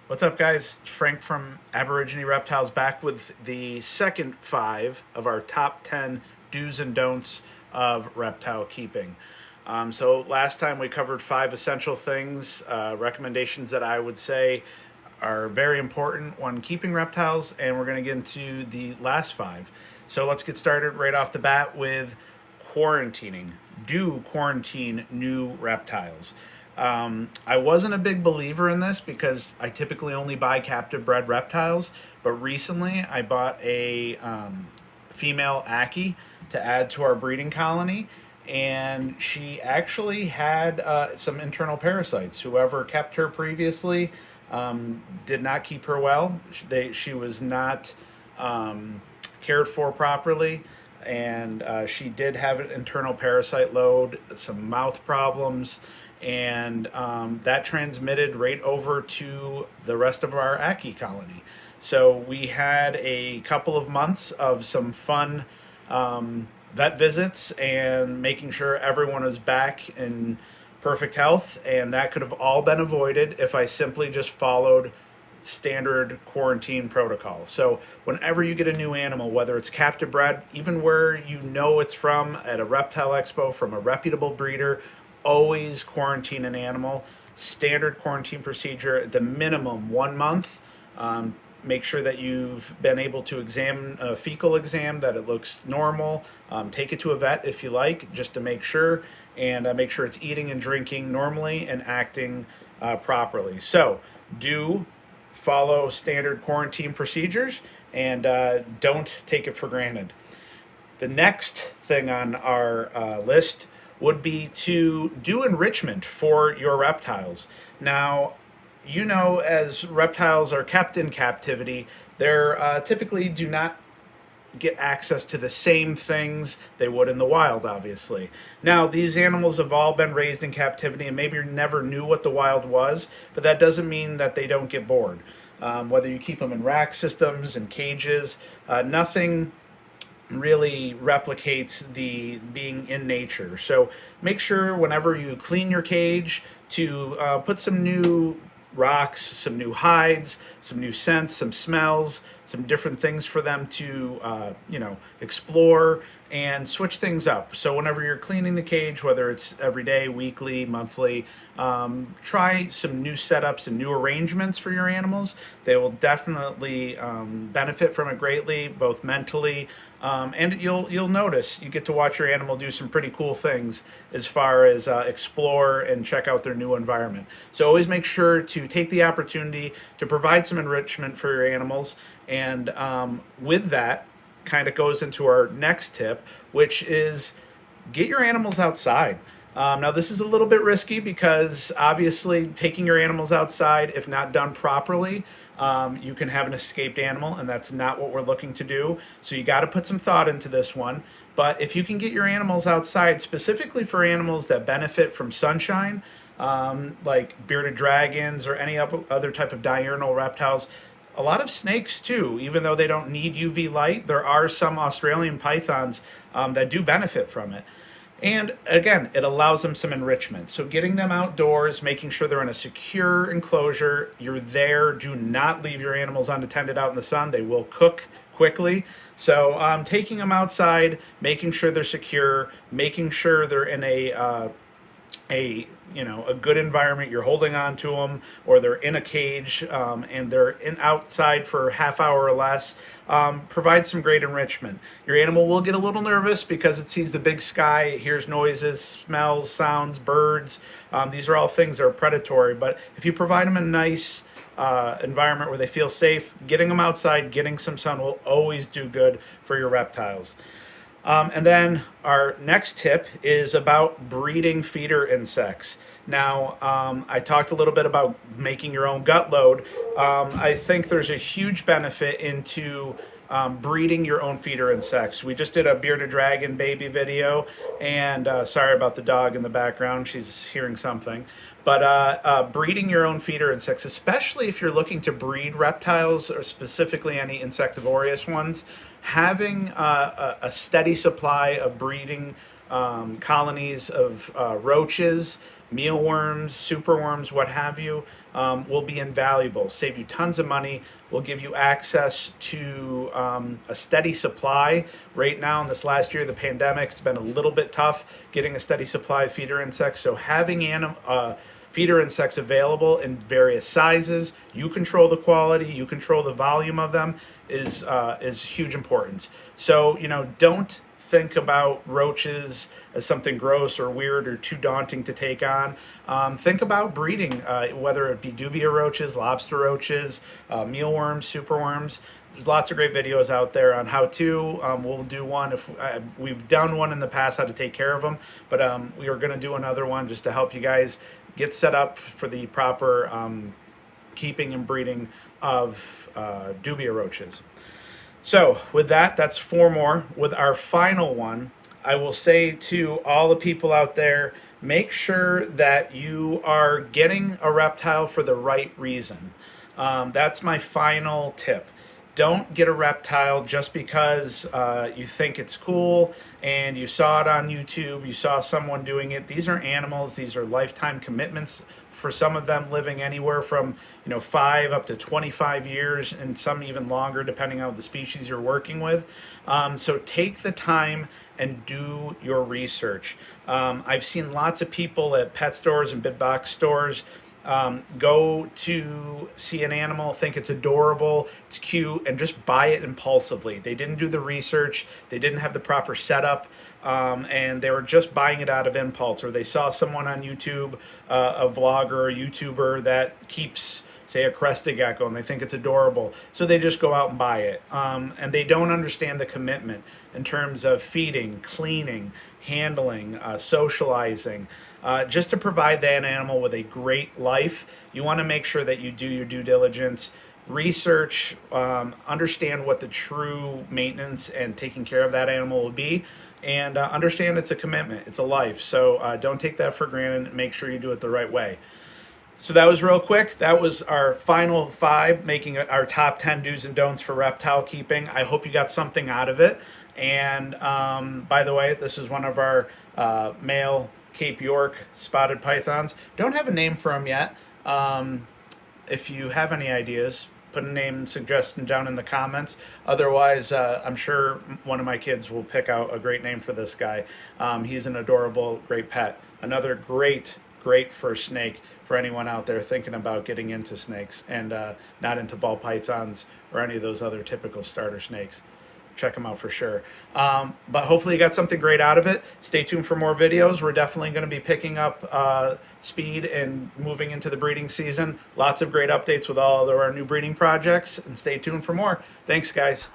What's up, guys? Frank from Aborigine Reptiles back with the second five of our top 10 do's and don'ts of reptile keeping. So, last time we covered five essential things, recommendations that I would say are very important when keeping reptiles, and we're going to get into the last five. So, let's get started right off the bat with quarantining. Do quarantine new reptiles. I wasn't a big believer in this because I typically only buy captive bred reptiles, but recently I bought a female Aki to add to our breeding colony, and she actually had some internal parasites. Whoever kept her previously did not keep her well. She was not cared for properly, and she did have an internal parasite load, some mouth problems, and that transmitted right over to the rest of our Aki colony. So we had a couple of months of some fun vet visits and making sure everyone was back in perfect health, and that could have all been avoided if I simply just followed standard quarantine protocol. So whenever you get a new animal, whether it's captive bred, even where you know it's from at a reptile expo from a reputable breeder, always quarantine an animal. Standard quarantine procedure, at the minimum 1 month. Make sure that you've been able to examine a fecal exam, that it looks normal. Take it to a vet if you like, just to make sure, and make sure it's eating and drinking normally and acting properly. So do follow standard quarantine procedures, and don't take it for granted. The next thing on our list would be to do enrichment for your reptiles. Now, you know, as reptiles are kept in captivity, they're typically do not get access to the same things they would in the wild, obviously. Now, these animals have all been raised in captivity and maybe never knew what the wild was, but that doesn't mean that they don't get bored. Whether you keep them in rack systems and cages, nothing really replicates the being in nature. So make sure whenever you clean your cage to put some new rocks, some new hides, some new scents, some smells, some different things for them to explore and switch things up. So whenever you're cleaning the cage, whether it's every day, weekly, monthly, try some new setups and new arrangements for your animals. They will definitely benefit from it greatly, both mentally, and you'll notice you get to watch your animal do some pretty cool things as far as explore and check out their new environment. So always make sure to take the opportunity to provide some enrichment for your animals, and with that kind of goes into our next tip, which is get your animals outside. Now, this is a little bit risky because obviously taking your animals outside, if not done properly, you can have an escaped animal, and that's not what we're looking to do. So you got to put some thought into this one. But if you can get your animals outside, specifically for animals that benefit from sunshine, like bearded dragons or any other type of diurnal reptiles, a lot of snakes too, even though they don't need UV light, there are some Australian pythons that do benefit from it. And again, it allows them some enrichment. So getting them outdoors, making sure they're in a secure enclosure, you're there. Do not leave your animals unattended out in the sun. They will cook quickly. So taking them outside, making sure they're secure, making sure they're in a good environment, you're holding on to them, or they're in a cage, and they're outside for a half hour or less, provide some great enrichment. Your animal will get a little nervous because it sees the big sky, it hears noises, smells, sounds, birds. These are all things that are predatory, but if you provide them a nice environment where they feel safe, getting them outside, getting some sun will always do good for your reptiles. And then our next tip is about breeding feeder insects. Now, I talked a little bit about making your own gut load. I think there's a huge benefit into breeding your own feeder insects. We just did a bearded dragon baby video, and sorry about the dog in the background. She's hearing something. But breeding your own feeder insects, especially if you're looking to breed reptiles or specifically any insectivorous ones, having a steady supply of breeding colonies of roaches, mealworms, superworms, what have you, will be invaluable. Save you tons of money. Will give you access to a steady supply. Right now, in this last year of the pandemic, it's been a little bit tough getting a steady supply of feeder insects. So having feeder insects available in various sizes, you control the quality, you control the volume of them, is huge importance. So don't think about roaches as something gross or weird or too daunting to take on. Think about breeding, whether it be dubia roaches, lobster roaches, mealworms, superworms. There's lots of great videos out there on how to. We'll do one if we've done one in the past how to take care of them, but we are going to do another one just to help you guys get set up for the proper keeping and breeding of dubia roaches. So with that, that's 4 more. With our final one, I will say to all the people out there, make sure that you are getting a reptile for the right reason. That's my final tip. Don't get a reptile just because you think it's cool and you saw it on YouTube, you saw someone doing it. These are animals, these are lifetime commitments. For some of them living anywhere from 5 up to 25 years and some even longer depending on the species you're working with. So take the time and do your research. I've seen lots of people at pet stores and big box stores go to see an animal, think it's adorable, it's cute, and just buy it impulsively. They didn't do the research, they didn't have the proper setup, and they were just buying it out of impulse. Or they saw someone on YouTube, a vlogger or a YouTuber that keeps, say, a crested gecko, and they think it's adorable, so they just go out and buy it. And they don't understand the commitment in terms of feeding, cleaning, handling, socializing. Just to provide that animal with a great life, you want to make sure that you do your due diligence, research, understand what the true maintenance and taking care of that animal will be, and understand it's a commitment, it's a life. So don't take that for granted. Make sure you do it the right way. So that was real quick. That was our final 5, making our top 10 do's and don'ts for reptile keeping. I hope you got something out of it. And by the way, this is one of our male Cape York spotted pythons. Don't have a name for them yet. If you have any ideas, put a name suggestion down in the comments. Otherwise, I'm sure one of my kids will pick out a great name for this guy. He's an adorable, great pet. Another great for snake for anyone out there thinking about getting into snakes and not into ball pythons or any of those other typical starter snakes. Check them out for sure. But hopefully you got something great out of it. Stay tuned for more videos. We're definitely going to be picking up speed and moving into the breeding season. Lots of great updates with all of our new breeding projects, and stay tuned for more. Thanks, guys.